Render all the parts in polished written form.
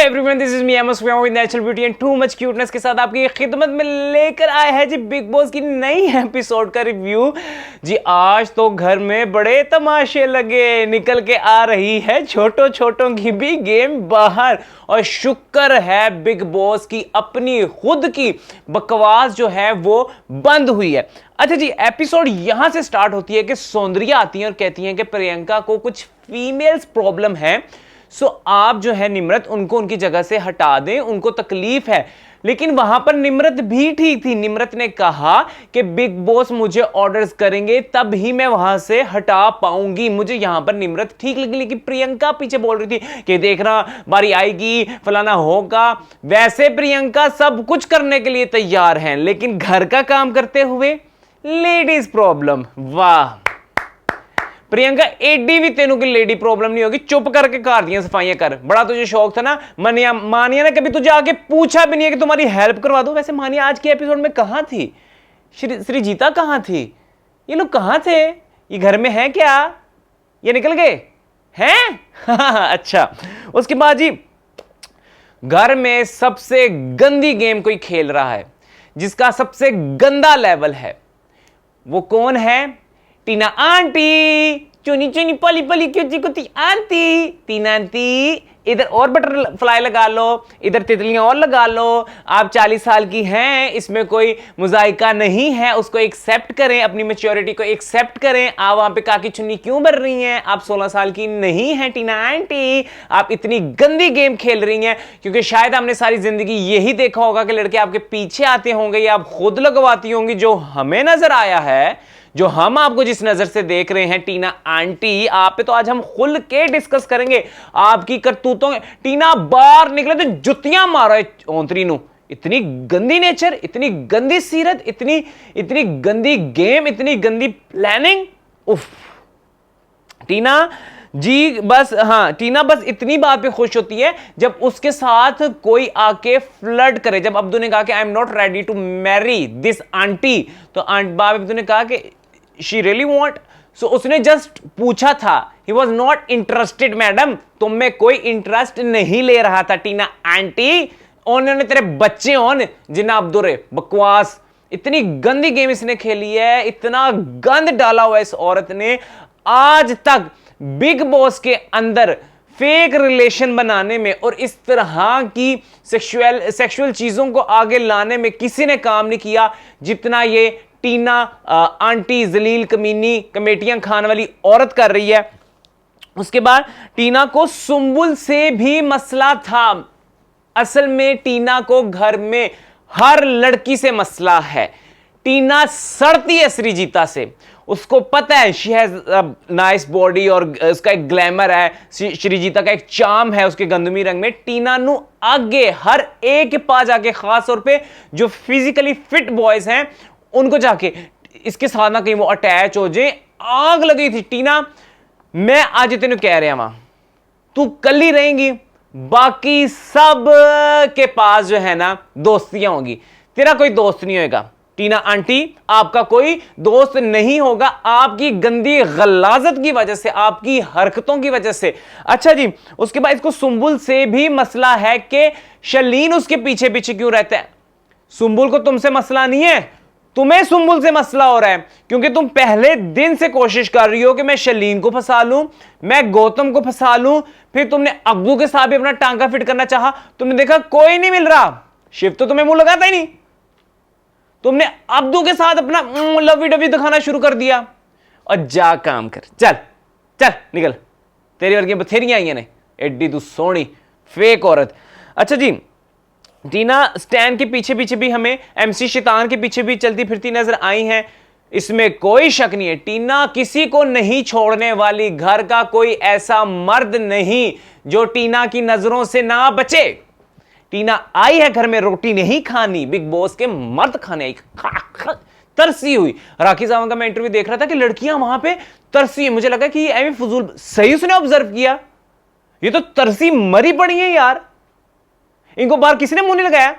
Everyone, this is me MS with natural beauty and too much cuteness के साथ आपकी खिदमत में लेकर आए हैं जी बिग बॉस की नई एपिसोड का रिव्यू। जी आज तो घर में बड़े तमाशे लगे, निकल के आ रही है छोटों छोटों की भी गेम बाहर, और शुक्र है बिग बॉस की अपनी खुद की बकवास जो है वो बंद हुई है। अच्छा जी, एपिसोड यहां से स्टार्ट होती है कि सौंदर्या आती है और कहती है कि प्रियंका को कुछ फीमेल्स प्रॉब्लम है, सो आप जो है निम्रत उनको उनकी जगह से हटा दें, उनको तकलीफ है। लेकिन वहां पर निम्रत भी ठीक थी। निम्रत ने कहा कि बिग बॉस मुझे ऑर्डर्स करेंगे तब ही मैं वहां से हटा पाऊंगी। मुझे यहां पर निम्रत ठीक लगी, लेकिन प्रियंका पीछे बोल रही थी कि देखना बारी आएगी, फलाना होगा। वैसे प्रियंका सब कुछ करने के लिए तैयार हैं, लेकिन घर का काम करते हुए लेडीज प्रॉब्लम। वाह प्रियंका, एडी भी तेनों की लेडी प्रॉब्लम नहीं होगी, चुप करके कार दिया सफाइयां कर। बड़ा तुझे शौक था ना। मानिया ने कभी तुझे आके पूछा भी नहीं है कि तुम्हारी हेल्प करवा दो। वैसे मानिया आज के एपिसोड में कहां थी? श्रीजीता कहां थी? ये लोग कहां थे? ये घर में है क्या? ये निकल गए हैं? अच्छा, उसके बाद जी घर में सबसे गंदी गेम कोई खेल रहा है, जिसका सबसे गंदा लेवल है। वो कौन है? टीना आंटी। चुनी चुनी पली पली क्यों कुती आंटी। टीना आंटी, इधर और बटरफ्लाई लगा लो, इधर तितलियां और लगा लो। आप 40 साल की हैं, इसमें कोई मुजाहिका नहीं है। उसको एक्सेप्ट करें, अपनी मैच्योरिटी को एक्सेप्ट करें। आप वहां पे काकी चुन्नी क्यों भर रही हैं? आप 16 साल की नहीं हैं टीना आंटी। आप इतनी गंदी गेम खेल रही हैं क्योंकि शायद हमने सारी जिंदगी यही देखा होगा कि लड़के आपके पीछे आते होंगे या आप खुद लगवाती होंगी। जो हमें नजर आया है, जो हम आपको जिस नजर से देख रहे हैं टीना आंटी, आप पे तो आज हम खुल के डिस्कस करेंगे आपकी करतूतों। टीना बाहर निकले तो जुतियां मारो ओंतरी नु। इतनी गंदी नेचर, इतनी गंदी सीरत, इतनी गंदी गेम, इतनी गंदी प्लानिंग। उफ टीना जी, बस हाँ, टीना बस इतनी बात पे खुश होती है जब उसके साथ कोई आके फ्लर्ट करे। जब अब्दू ने कहा कि I am not ready to marry this aunty, तो बाब अब्दू ने कहा कि शी रियली वांट, सो उसने जस्ट पूछा था। He was not interested. Madam, तुम में कोई इंटरेस्ट नहीं ले रहा था टीना आंटी। उन्होंने तेरे बच्चे होन जिन्ना अब्दुल बकवास। इतनी गंदी गेम इसने खेली है, इतना गंद डाला हुआ इस औरत ने। आज तक बिग बॉस के अंदर फेक रिलेशन बनाने में और इस तरह की सेक्सुअल चीजों को आगे लाने में किसी ने काम नहीं किया जितना ये टीना आंटी जलील कमीनी कमेटियां खाने वाली औरत कर रही है। उसके बाद टीना को सुंबुल से भी मसला था। असल में टीना को घर में हर लड़की से मसला है। टीना सड़ती है श्रीजीता से, उसको पता है शी हैज नाइस बॉडी और उसका एक ग्लैमर है, श्रीजीता का एक चार्म है उसके गंदमी रंग में। टीना नु आगे हर एक के पास जाके, खास तौर पे जो फिजिकली फिट बॉयज हैं उनको जाके इसके साथ ना कहीं वो अटैच हो जाए। आग लगी थी। टीना, मैं आज तेन कह रहा वहां, तू कल ही रहेंगी, बाकी सब के पास जो है ना दोस्तियां होगी, तेरा कोई दोस्त नहीं होगा। टीना आंटी, आपका कोई दोस्त नहीं होगा, आपकी गंदी गलाजत की वजह से, आपकी हरकतों की वजह से। अच्छा जी, उसके बाद इसको सुंबुल से भी मसला है कि शलीन उसके पीछे पीछे क्यों रहता है। सुंबुल को तुमसे मसला नहीं है, तुम्हें सुंबुल से मसला हो रहा है, क्योंकि तुम पहले दिन से कोशिश कर रही हो कि मैं शलीन को फंसा लूं, मैं गौतम को फंसा लूं। फिर तुमने अब्दू के साथ भी अपना टांका फिट करना चाहा, तुमने देखा कोई नहीं मिल रहा। शिव तो तुम्हें मुंह लगाता ही नहीं। तुमने अब्दू के साथ अपना लवी डवी दिखाना शुरू कर दिया। और जा काम कर, चल चल निकल, तेरी वर्गी बथेरियां आई ने। एड्डी तू सोनी फेक औरत। अच्छा जी, टीना स्टैन के पीछे पीछे भी हमें एमसी शैतान के पीछे भी चलती फिरती नजर आई हैं, इसमें कोई शक नहीं है। टीना किसी को नहीं छोड़ने वाली, घर का कोई ऐसा मर्द नहीं जो टीना की नजरों से ना बचे। टीना आई है घर में रोटी नहीं खानी, बिग बॉस के मर्द खाने आई, तरसी हुई। राखी सावंत का मैं इंटरव्यू देख रहा था कि लड़कियां वहां पे तरसी है। मुझे लगा कि एमी फजूल, सही उसने ऑब्जर्व किया, ये तो तरसी मरी पड़ी है यार, इनको बाहर किसी ने मुंह नहीं लगाया।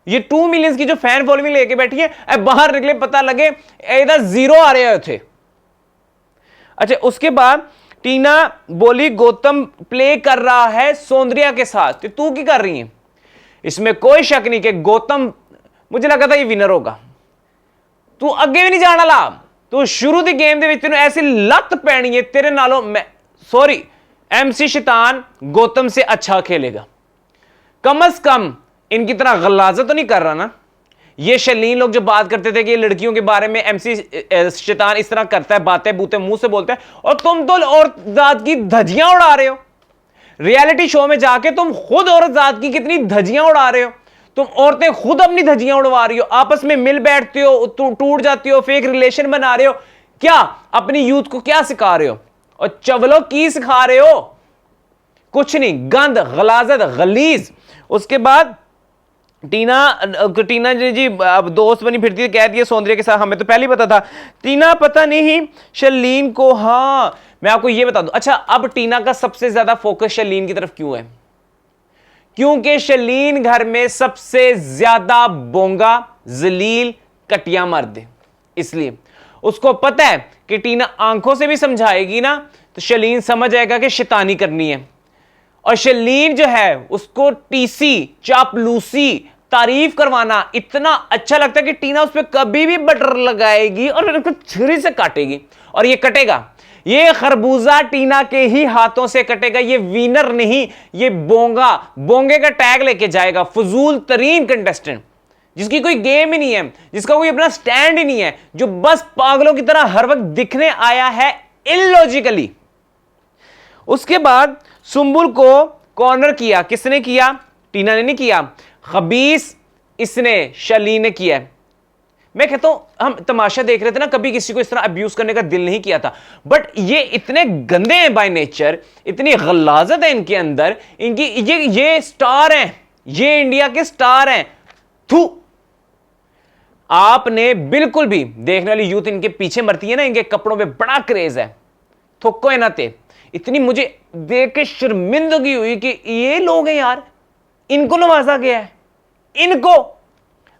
ये 2 मिलियन की जो फैन फॉलोइंग लेके बैठी है, अब बाहर निकले पता लगे इधर 0 आ रहे थे। अच्छा, उसके बाद टीना बोली गौतम प्ले कर रहा है सौंदर्या के साथ, तो तू क्या कर रही है? इसमें कोई शक नहीं कि गौतम, मुझे लगा था ये विनर होगा। तू अगे भी नहीं जाना ला, तू शुरू दी गेम दे विच तैनूं ऐसी लत पैनी है, तेरे नालों मैं सॉरी MC शैतान गौतम से अच्छा खेलेगा। कम से कम इनकी तरह गलाजत तो नहीं कर रहा ना। ये शलीन लोग जो बात करते थे कि ये लड़कियों के बारे में MC शैतान इस तरह करता है, बातें बूते मुंह से बोलता है, और तुम तो औरत जात की धज्जियां उड़ा रहे हो। रियलिटी शो में जाके तुम खुद औरत जात की कितनी धज्जियां उड़ा रहे हो। तुम औरतें खुद अपनी धज्जियां उड़वा रही हो, आपस में मिल बैठते हो, टूट जाती हो, फेक रिलेशन बना रहे हो। क्या अपनी यूथ को क्या सिखा रहे हो? और चवलो की सिखा रहे हो? कुछ नहीं, गंद, गलाजत, गलीज। उसके बाद टीना जी अब दोस्त बनी फिरती है, कह दिया सौंदर्य के साथ, हमें तो पहले ही पता था। टीना पता नहीं शलीन को, हाँ मैं आपको ये बता दूं। अच्छा, अब टीना का सबसे ज्यादा फोकस शलीन की तरफ क्यों है? क्योंकि शलीन घर में सबसे ज्यादा बोंगा, जलील, कटिया मर्द है। इसलिए उसको पता है कि टीना आंखों से भी समझाएगी ना तो शलीन समझ आएगा कि शैतानी करनी है। और शलीन जो है उसको टीसी, चापलूसी, तारीफ करवाना इतना अच्छा लगता है कि टीना उस पर कभी भी बटर लगाएगी और फिर उसको छुरी से काटेगी, और ये कटेगा। ये खरबूजा टीना के ही हाथों से कटेगा। ये विनर नहीं, ये बोंगे का टैग लेके जाएगा। फजूल तरीन कंटेस्टेंट जिसकी कोई गेम ही नहीं है, जिसका कोई अपना स्टैंड ही नहीं है, जो बस पागलों की तरह हर वक्त दिखने आया है इलॉजिकली। उसके बाद सुंबुल को कॉर्नर किया, किसने किया? टीना ने नहीं किया, खबीस इसने, शलीन ने किया। मैं कहता हूं हम तमाशा देख रहे थे ना, कभी किसी को इस तरह अब्यूज करने का दिल नहीं किया था, बट ये इतने गंदे हैं बाय नेचर, इतनी गलाजत है इनके अंदर, इनकी ये स्टार हैं, ये इंडिया के स्टार हैं। थू, आपने बिल्कुल भी, देखने वाली यूथ इनके पीछे मरती है ना, इनके कपड़ों पे बड़ा क्रेज है, थोको है ना ते। इतनी मुझे देख के शर्मिंदगी हुई कि ये लोग हैं यार, इनको नवाजा गया है, इनको।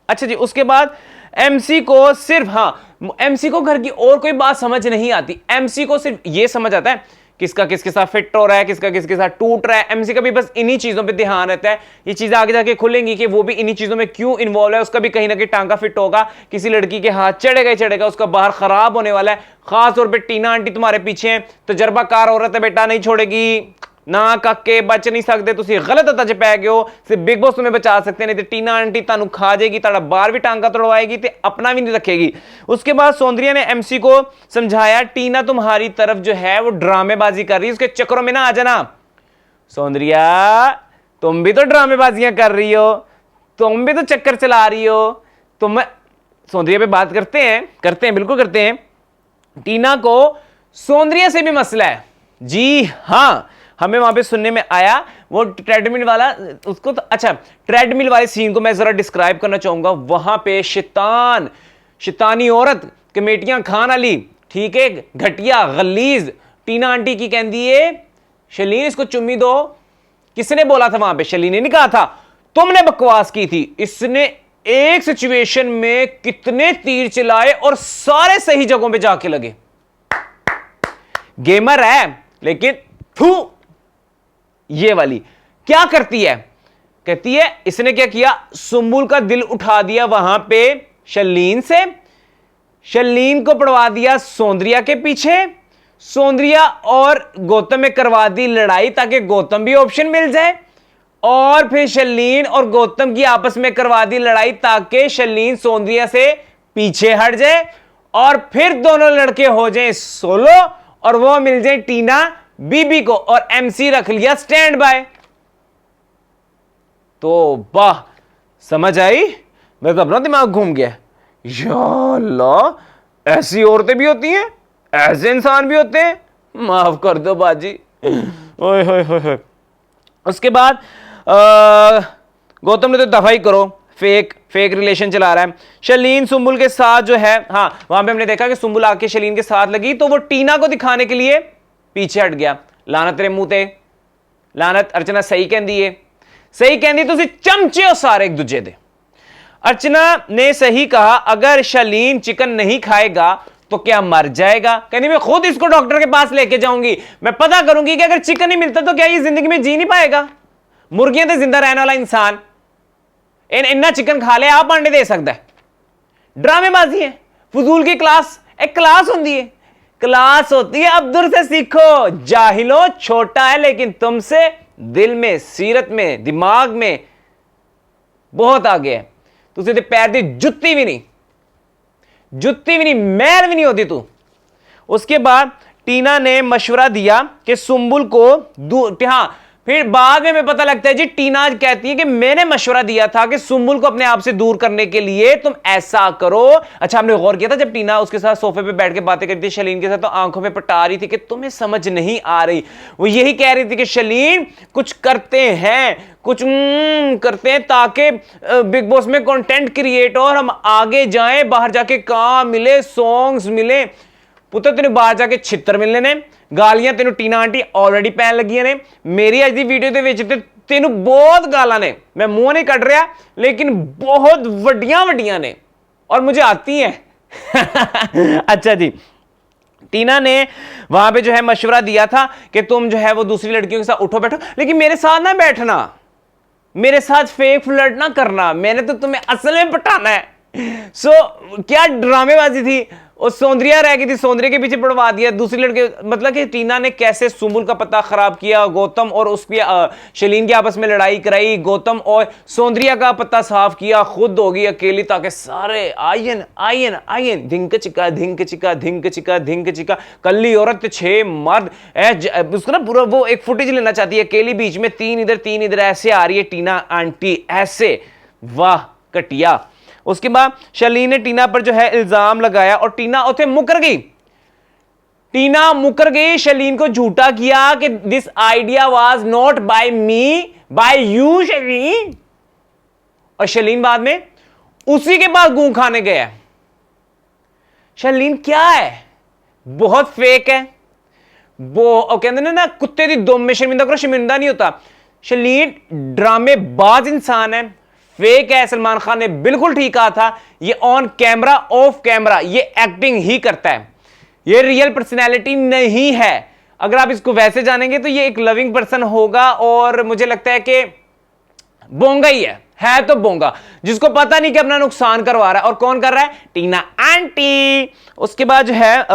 अच्छा जी, उसके बाद MC को सिर्फ, हाँ MC को घर की और कोई बात समझ नहीं आती। MC को सिर्फ ये समझ आता है किसका किसके साथ फिट हो रहा है, किसका किसके साथ टूट रहा है। MC का भी बस इन्हीं चीजों पे ध्यान रहता है। ये चीजें आगे जाके खुलेंगी कि वो भी इन्हीं चीजों में क्यों इन्वॉल्व है, उसका भी कहीं ना कहीं टांका फिट होगा, किसी लड़की के हाथ चढ़ेगा ही चढ़ेगा, उसका बाहर खराब होने वाला है। खास तौर पे टीना आंटी तुम्हारे पीछे हैं, तजर्बाकार औरत है बेटा, नहीं छोड़ेगी ना, काके बच नहीं सकते, तुसी गलत हत्था च पै गए हो, सिर्फ बिग बॉस तुम्हें बचा सकते, नहीं तो टीना आंटी तानू खा जाएगी, ताड़ा बार भी टांगा तोड़वाएगी, ते अपना भी नहीं रखेगी। उसके बाद सौंदर्या ने MC को समझाया, टीना तुम्हारी तरफ जो है वो ड्रामेबाजी कर रही है, उसके चक्करों में ना आ जाना। सौंदर्या तुम भी तो ड्रामेबाजियां कर रही हो, तुम भी तो चक्कर चला रही हो। तुम सौंदर्या पे बात करते हैं बिल्कुल करते हैं। टीना को सौंदर्या से भी मसला है, जी हाँ, हमें वहां पे सुनने में आया वो ट्रेडमिल वाला, उसको तो अच्छा, ट्रेडमिल वाले सीन को मैं जरा डिस्क्राइब करना चाहूंगा। वहां पे शैतानी औरत कमेटियां खान वाली, ठीक है, घटिया गलीज, टीना आंटी की कहती है शलीन इसको चुम्मी दो। किसने बोला था वहां पे? शलीन ने नहीं कहा था, तुमने बकवास की थी। इसने एक सिचुएशन में कितने तीर चलाए और सारे सही जगहों पे जाके लगे। गेमर है लेकिन थू, ये वाली क्या करती है? कहती है इसने क्या किया, सुंबुल का दिल उठा दिया वहां पे शलीन से, शलीन को पड़वा दिया सौंदर्या के पीछे, सौंदर्या और गौतम में करवा दी लड़ाई ताकि गौतम भी ऑप्शन मिल जाए, और फिर शलीन और गौतम की आपस में करवा दी लड़ाई ताकि शलीन सौंदर्या से पीछे हट जाए, और फिर दोनों लड़के हो जाए सोलो और वो मिल जाए टीना बीबी को, और MC रख लिया स्टैंड बाय। तो वाह, समझ आई? मैं तो अपना दिमाग घूम गया। या अल्लाह, ऐसी औरतें भी होती हैं, ऐसे इंसान भी होते हैं, माफ कर दो बाजी। ओए होए होए होए। उसके बाद गौतम ने तो दफाई करो, फेक रिलेशन चला रहा है। शलीन सुंबुल के साथ जो है, हाँ वहां पे हमने देखा कि सुंबुल आके शलीन के साथ लगी तो वो टीना को दिखाने के लिए पीछे हट गया। लानत तेरे मुंह ते, लानत। अर्चना सही कहती है, सही कहती, तुसी चमचे हो सारे एक दूजे दे। अर्चना ने सही कहा, अगर शलीन चिकन नहीं खाएगा तो क्या मर जाएगा? कहनी मैं खुद इसको डॉक्टर के पास लेके जाऊंगी, मैं पता करूंगी कि अगर चिकन नहीं मिलता तो क्या ये जिंदगी में जी नहीं पाएगा। मुर्गियां तो जिंदा रहने वाला इंसान इन्ना चिकन खा ले आप अंडे दे सकता है। ड्रामेबाजी है, फजूल की क्लास। एक क्लास होती है, क्लास होती है अब्दुल से सीखो। जाहिलो, छोटा है लेकिन तुमसे दिल में, सीरत में, दिमाग में बहुत आगे है। तुझे पैर दी जुत्ती भी नहीं, जुत्ती भी नहीं, मैल भी नहीं होती तू। उसके बाद टीना ने मशवरा दिया कि सुंबुल को हाँ, फिर बाद में हमें पता लगता है जी टीना कहती है कि मैंने मशवरा दिया था कि सुंबुल को अपने आप से दूर करने के लिए तुम ऐसा करो। अच्छा, हमने गौर किया था जब टीना उसके साथ सोफे पे बैठ के बातें करती थी शलीन के साथ, तो आंखों में पटा रही थी कि तुम्हें समझ नहीं आ रही। वो यही कह रही थी कि शलीन कुछ करते हैं, कुछ करते हैं ताकि बिग बॉस में कंटेंट क्रिएट हो और हम आगे जाएं, बाहर जाके काम मिले, सॉन्ग्स मिले। पुत्र तेन बाहर जाके छित्र मिलने ने, गालियां तेन टीना आंटी ऑलरेडी पैन लगियां ने। मेरी अज दी वीडियो दे विच ते तेन बहुत गालां ने, मैं मुंह नहीं कट रहा लेकिन बहुत वड्डियां वड्डियां ने और मुझे आती हैं। अच्छा जी, टीना ने वहां पे जो है मशवरा दिया था कि तुम जो है वो दूसरी लड़कियों के साथ उठो बैठो, लेकिन मेरे साथ ना बैठना, मेरे साथ फेक फ्लर्ट ना करना, मैंने तो तुम्हें असल में पटाना है। क्या ड्रामेबाजी थी। और सौंदर्या रह गई थी, सौंदर्या के पीछे पड़वा दिया दूसरी लड़के। मतलब कि टीना ने कैसे सुंबुल का पता खराब किया, गौतम और उसकी शलीन की आपस में लड़ाई कराई, गौतम और सौंदर्या का पता साफ किया, खुद होगी अकेली ताकि सारे आयन आयन आयन धिंक चिका धिंक चिका धिंक चिका धिंक चिका, कल्ली औरत 6 मर्द। उसको ना पूरा वो एक फुटेज लेना चाहती है अकेली, बीच में 3 इधर ऐसे आ रही है टीना आंटी ऐसे। वाह कटिया। उसके बाद शलीन ने टीना पर जो है इल्जाम लगाया और टीना उसे मुकर गई। टीना मुकर गई, शलीन को झूठा किया कि this idea was not by me, by you Shaleen. और शलीन बाद में उसी के बाद गूं खाने गया। शलीन क्या है, बहुत फेक है वो। कहते ना कुत्ते की दुम में शर्मिंदा करो, शर्मिंदा नहीं होता। शलीन ड्रामेबाज इंसान है, फेक है। सलमान खान ने बिल्कुल ठीक कहा था, ये ऑन कैमरा ऑफ कैमरा ये एक्टिंग ही करता है, ये रियल पर्सनैलिटी नहीं है। अगर आप इसको वैसे जानेंगे तो ये एक लविंग पर्सन होगा और मुझे लगता है कि बोंगा ही है तो बोंगा, जिसको पता नहीं कि अपना नुकसान करवा रहा है। और कौन कर रहा है? टीना आंटी। उसके बाद जो है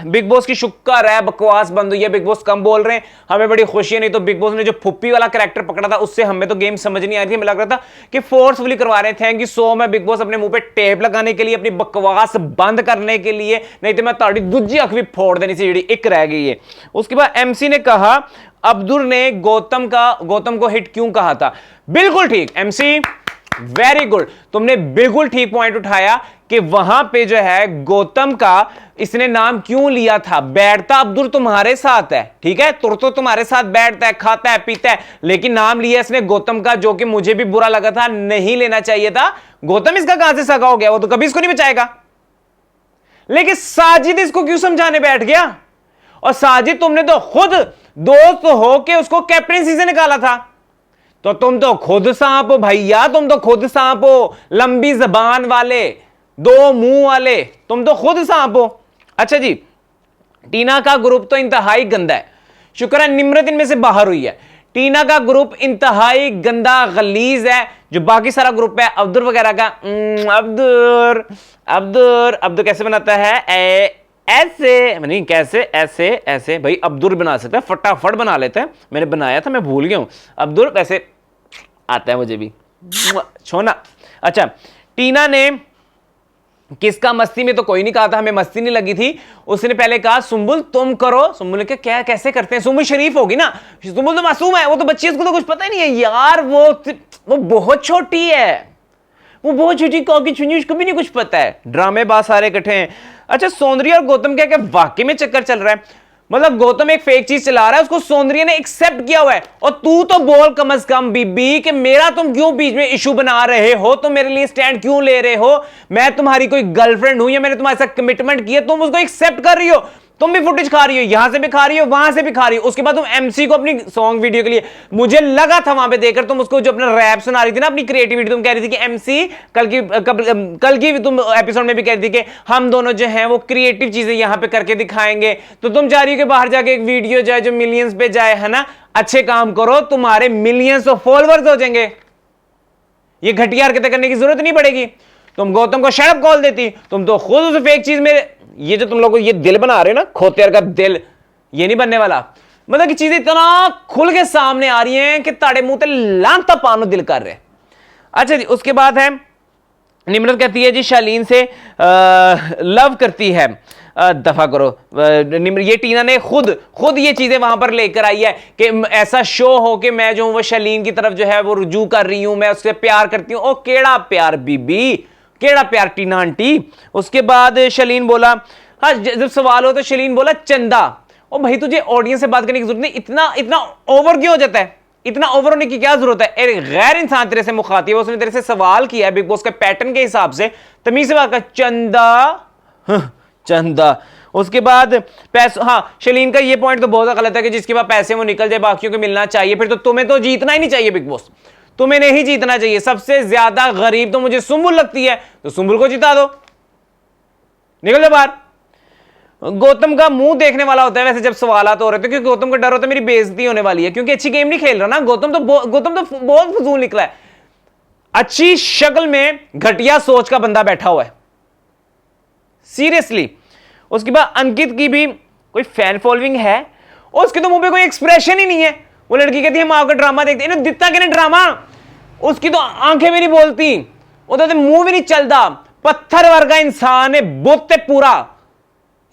बिग बॉस की शुक्र है बकवास बंद हुई है, बिग बॉस कम बोल रहे हैं, हमें बड़ी खुशी है। नहीं तो बिग बॉस ने जो फुप्पी वाला कैरेक्टर पकड़ा था उससे हमें तो गेम समझ नहीं आई थी, हमें लग रहा था कि फोर्सफुली करवा रहे हैं। Thank you so much big boss, अपने मुंह पे टेप लगाने के लिए, अपनी बकवास बंद करने के लिए, नहीं तो मैं ताड़ी दूजी अख भी फोड़ देनी सी जी एक रह गई है। उसके बाद एमसी ने कहा अब्दुल ने गौतम को हिट क्यों कहा था। बिल्कुल ठीक एमसी, वेरी गुड, तुमने बिल्कुल ठीक पॉइंट उठाया कि वहां पे जो है गौतम का इसने नाम क्यों लिया था। बैठता अब्दुल तुम्हारे साथ है, ठीक है, तो तुम्हारे साथ बैठता है, खाता है, पीता है, लेकिन नाम लिया इसने गौतम का, जो कि मुझे भी बुरा लगा था, नहीं लेना चाहिए था। गौतम इसका कहां से सगा हो गया, वो तो कभी इसको नहीं बचाएगा। लेकिन साजिद इसको क्यों समझाने बैठ गया। और साजिद तुमने तो खुद दोस्त हो के उसको कैप्टनसी से निकाला था, तो तुम तो खुद सांप हो भैया, तुम तो खुद सांप हो, लंबी जबान वाले, 2 मुंह वाले, तुम तो खुद सांप हो। अच्छा जी, टीना का ग्रुप तो इंतहाई गंदा है, शुक्र है निम्रत इनमें से बाहर हुई है। टीना का ग्रुप इंतहाई गंदा गलीज है, जो बाकी सारा ग्रुप है अब्दुल वगैरह का। अब्दुल कैसे बनाता है, ऐसे नहीं, कैसे ऐसे ऐसे भाई अब्दुल बना सकता है, फटाफट बना लेता है। मैंने बनाया था, मैं भूल गया हूं। अब्दुल वैसे आता है मुझे भी छोना। अच्छा, टीना ने किसका मस्ती में तो कोई नहीं कहा था, हमें मस्ती नहीं लगी थी। उसने पहले कहा सुंबुल तुम करो। सुंबुल ने कहा क्या, कैसे करते हैं, सुंबुल शरीफ होगी ना, सुंबुल तो मासूम है, वो तो बच्ची है, उसको तो कुछ पता ही नहीं है यार, वो बहुत छोटी है, वो बहुत छोटी कॉकी छुनी, उसको भी नहीं कुछ पता है। ड्रामेबाज सारे इकट्ठे हैं। अच्छा, सौंदर्या और गौतम क्या वाकई में चक्कर चल रहा है, मतलब गौतम एक फेक चीज चला रहा है, उसको सौंदर्या ने एक्सेप्ट किया हुआ है। और तू तो बोल कम से कम बीबी कि मेरा तुम क्यों बीच में इशू बना रहे हो, तुम मेरे लिए स्टैंड क्यों ले रहे हो, मैं तुम्हारी कोई गर्लफ्रेंड हूं या मैंने तुम्हारे साथ कमिटमेंट किया, तुम उसको एक्सेप्ट कर रही हो। तुम भी फुटेज खा रही हो, यहां से भी खा रही हो, वहां से भी खा रही हो। उसके बाद तुम एमसी को अपनी सॉन्ग वीडियो के लिए, मुझे लगा था वहां पे देखकर तुम उसको जो अपना रैप सुना रही थी ना, अपनी क्रिएटिविटी, तुम कह रही थी कि एमसी कल की तुम एपिसोड में भी कह रही थी कि हम दोनों जो हैं वो क्रिएटिव चीजें यहां पे करके दिखाएंगे। तो तुम चाह रही हो कि बाहर जाके एक वीडियो जाए जो मिलियंस पे जाए, है ना। अच्छे काम करो, तुम्हारे मिलियंस ऑफ फॉलोअर्स हो जाएंगे, ये घटिया हरकतें करने की जरूरत नहीं पड़ेगी। तुम गौतम को शट अप कॉल देती, तुम तो खुद उस फेक चीज में, ये जो तुम लोग ये दिल बना रहे हो ना, खोतियार का दिल, ये नहीं बनने वाला। मतलब कि चीजें इतना खुल के सामने आ रही हैं कि ताड़े मुंह ते लांता पानो दिल कर रहे। अच्छा जी, उसके बाद है निम्रत कहती है जी शालीन से लव करती है, दफा करो। ये टीना ने खुद ये चीजें वहां पर लेकर आई है कि ऐसा शो हो कि मैं जो हूं वो शालीन की तरफ जो है वो रुजू कर रही हूं, मैं उससे प्यार करती हूं। ओ केड़ा प्यार बीबी, केड़ा प्यार टीना आंटी। उसके बाद शालीन बोला, हाँ जब सवाल हो तो शालीन बोला चंदा। ओ भाई तुझे ऑडियंस से बात करने की जरूरत नहीं, इतना ओवर क्यों हो जाता है, इतना ओवर होने की क्या जरूरत है। एक गैर इंसान तेरे से मुखातिब है, उसने तेरे से सवाल किया है बिग बॉस के पैटर्न के हिसाब से, तमीज से बात कर, चंदा चंदा। उसके बाद पैसे, हाँ शालीन का ये पॉइंट तो बहुत गलत है कि जिसके पास पैसे वो निकल जाए, बाकियों को मिलना चाहिए। फिर तो तुम्हें तो जीतना ही नहीं चाहिए बिग बॉस, तुम्हें नहीं जीतना चाहिए। सबसे ज्यादा गरीब तो मुझे सुंबुल लगती है, तो सुंबुल को जिता दो, निकल जाओ बाहर। गौतम का मुंह देखने वाला होता है वैसे जब सवालात हो रहे थे, क्योंकि गौतम को डर होता है मेरी बेइज्जती होने वाली है, क्योंकि अच्छी गेम नहीं खेल रहा ना गौतम तो बहुत फजूल निकला है। अच्छी शक्ल में घटिया सोच का बंदा बैठा हुआ है, सीरियसली। उसके बाद अंकित की भी कोई फैन फॉलोइंग है, और उसके तो मुंह पे कोई एक्सप्रेशन ही नहीं है। वो लड़की कहती है माँ का ड्रामा देखते हैं, दिखता कि नहीं ड्रामा, उसकी तो आंखें भी नहीं बोलती, उधर तो मुंह भी नहीं चलता, पत्थर वर्गा इंसान है, बुत पूरा,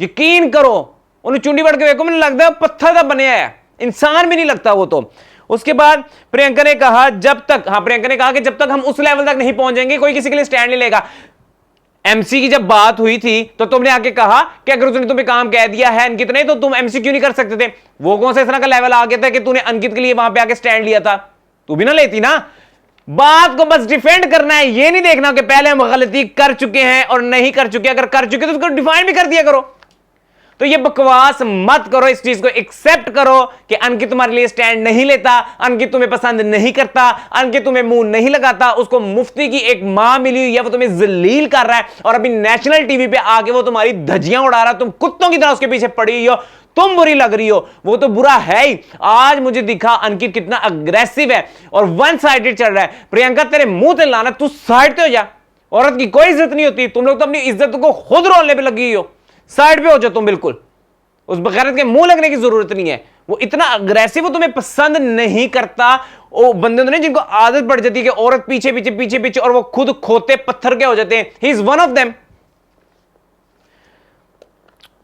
यकीन करो। उन्हें चुंडी बढ़ के देखो, मुझे लगता है पत्थर का बने है, इंसान भी नहीं लगता वो तो। उसके बाद प्रियंका ने कहा जब तक, हाँ प्रियंका ने कहा कि जब तक हम उस लेवल तक नहीं पहुंच जाएंगे कोई किसी के लिए स्टैंड नहीं लेगा। एमसी की जब बात हुई थी तो तुमने आके कहा कि अगर उसने तुम्हें काम कह दिया है अंकित ने, तो तुम एमसी क्यों नहीं कर सकते थे। वो कौन सा इस तरह का लेवल आ गया था कि तूने अंकित के लिए वहां पे आके स्टैंड लिया था, तू भी ना लेती ना। बात को बस डिफेंड करना है, ये नहीं देखना कि पहले हम गलती कर चुके हैं और नहीं कर चुके। अगर कर चुके तो उसको डिफाइन भी कर दिया करो। तो ये बकवास मत करो, इस चीज को एक्सेप्ट करो कि अंकित तुम्हारे लिए स्टैंड नहीं लेता, अंकित तुम्हें पसंद नहीं करता, अंकित तुम्हें मुंह नहीं लगाता, उसको मुफ्ती की एक मां मिली हुई है, वो तुम्हें जलील कर रहा है, और अभी नेशनल टीवी पे आके वो तुम्हारी धज्जियां उड़ा रहा है, तुम कुत्तों की तरह उसके पीछे पड़ी हुई हो, तुम बुरी लग रही हो। वो तो बुरा है ही। आज मुझे दिखा अंकित कितना अग्रेसिव है और वन साइडेड चल रहा है। प्रियंका तेरे मुंह से लाना, तू साइड पे हो जा, औरत की कोई इज्जत नहीं होती। तुम लोग तो अपनी इज्जत को खुद रोलने पे लगी हो, साइड पे हो जाओ तुम बिल्कुल। उस बगैरत के मुंह लगने की जरूरत नहीं है। वो इतना अग्रेसिव, वो तुम्हें पसंद नहीं करता। वो बंदे तो नहीं जिनको आदत पड़ जाती है कि औरत पीछे पीछे पीछे पीछे, और वो खुद खोते पत्थर के हो जाते हैं। He is one of them.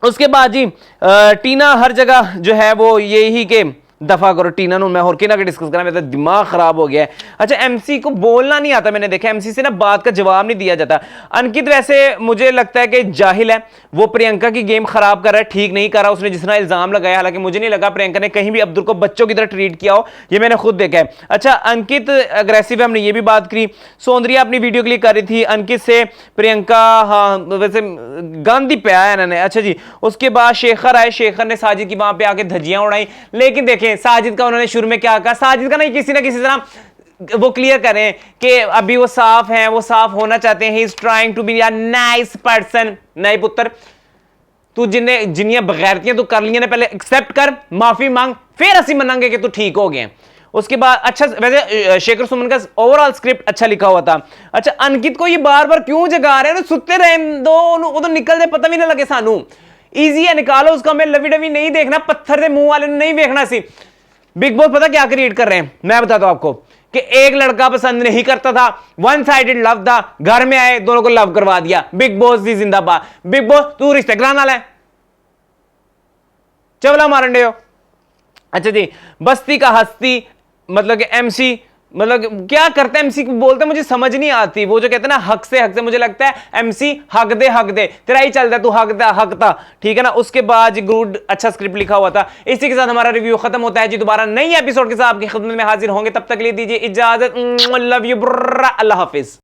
उसके बाद जी टीना हर जगह जो है वो यही के दफा करो टीना नु, मैं और किना के डिस्कस करा, मेरा दिमाग खराब हो गया है। अच्छा एमसी को बोलना नहीं आता, मैंने देखा एमसी से ना बात का जवाब नहीं दिया जाता। अंकित वैसे मुझे लगता है कि जाहिल है, वो प्रियंका की गेम खराब कर रहा है, ठीक नहीं कर रहा। उसने जिस तरह इल्जाम लगाया, हालांकि मुझे नहीं लगा प्रियंका ने कहीं भी अब्दुल को बच्चों की तरह ट्रीट किया हो, ये मैंने खुद देखा है। अच्छा अंकित अग्रेसिव है, हमने ये भी बात करी। सौंदर्या अपनी वीडियो के लिए कर रही थी अंकित से प्रियंका, हाँ वैसे गांधी पे आया इन्होंने। अच्छा जी, उसके बाद शेखर आए, शेखर ने साजिद की वहां पे आके धज्जियां उड़ाई। लेकिन देखें साजिद का उन्होंने शुरू में क्या कहा, साजिद का ना किसी तरह वो क्लियर करें कि अभी वो साफ हैं, वो साफ होना चाहते हैं। He is trying to be a nice person. नहीं पुत्र, तू जिन्नियां बगैरतियां तू कर लिया ना, पहले एक्सेप्ट कर, माफी मांग, फिर असि मनांगे कि तू ठीक हो गए। उसके बाद अच्छा वैसे शेखर सुमन का ओवरऑल स्क्रिप्ट अच्छा लिखा हुआ था। अच्छा अंकित को ये बार बार क्यों जगा रहे हैं, सुते रहे दो, वो तो निकल जाए, पता भी ना लगे सानू। इजी है, निकालो उसका। मैं लवी डवी नहीं देखना, पत्थर से मुंह वाले नहीं देखना। सी बिग बॉस पता क्या क्रिएट कर रहे हैं, मैं बताता हूं आपको, कि एक लड़का पसंद नहीं करता था, वन साइडेड लव था, घर में आए दोनों को लव करवा दिया। बिग बॉस जी जिंदाबाद। बिग बॉस तू रिश्ते कराने वाला है, चवला मारन डे हो। अच्छा जी, बस्ती का हस्ती मतलब कि एमसी, मतलब क्या करता है एमसी बोलते, मुझे समझ नहीं आती। वो जो कहते हैं ना हक से, मुझे लगता है एमसी हक दे तेरा ही चलता है, तू हक था, ठीक है ना। उसके बाद गुड अच्छा स्क्रिप्ट लिखा हुआ था। इसी के साथ हमारा रिव्यू खत्म होता है जी। दोबारा नई एपिसोड के साथ आपकी खिदमत में हाजिर होंगे, तब तक के लिए दीजिए इजाजत। Love you, Allah Hafiz.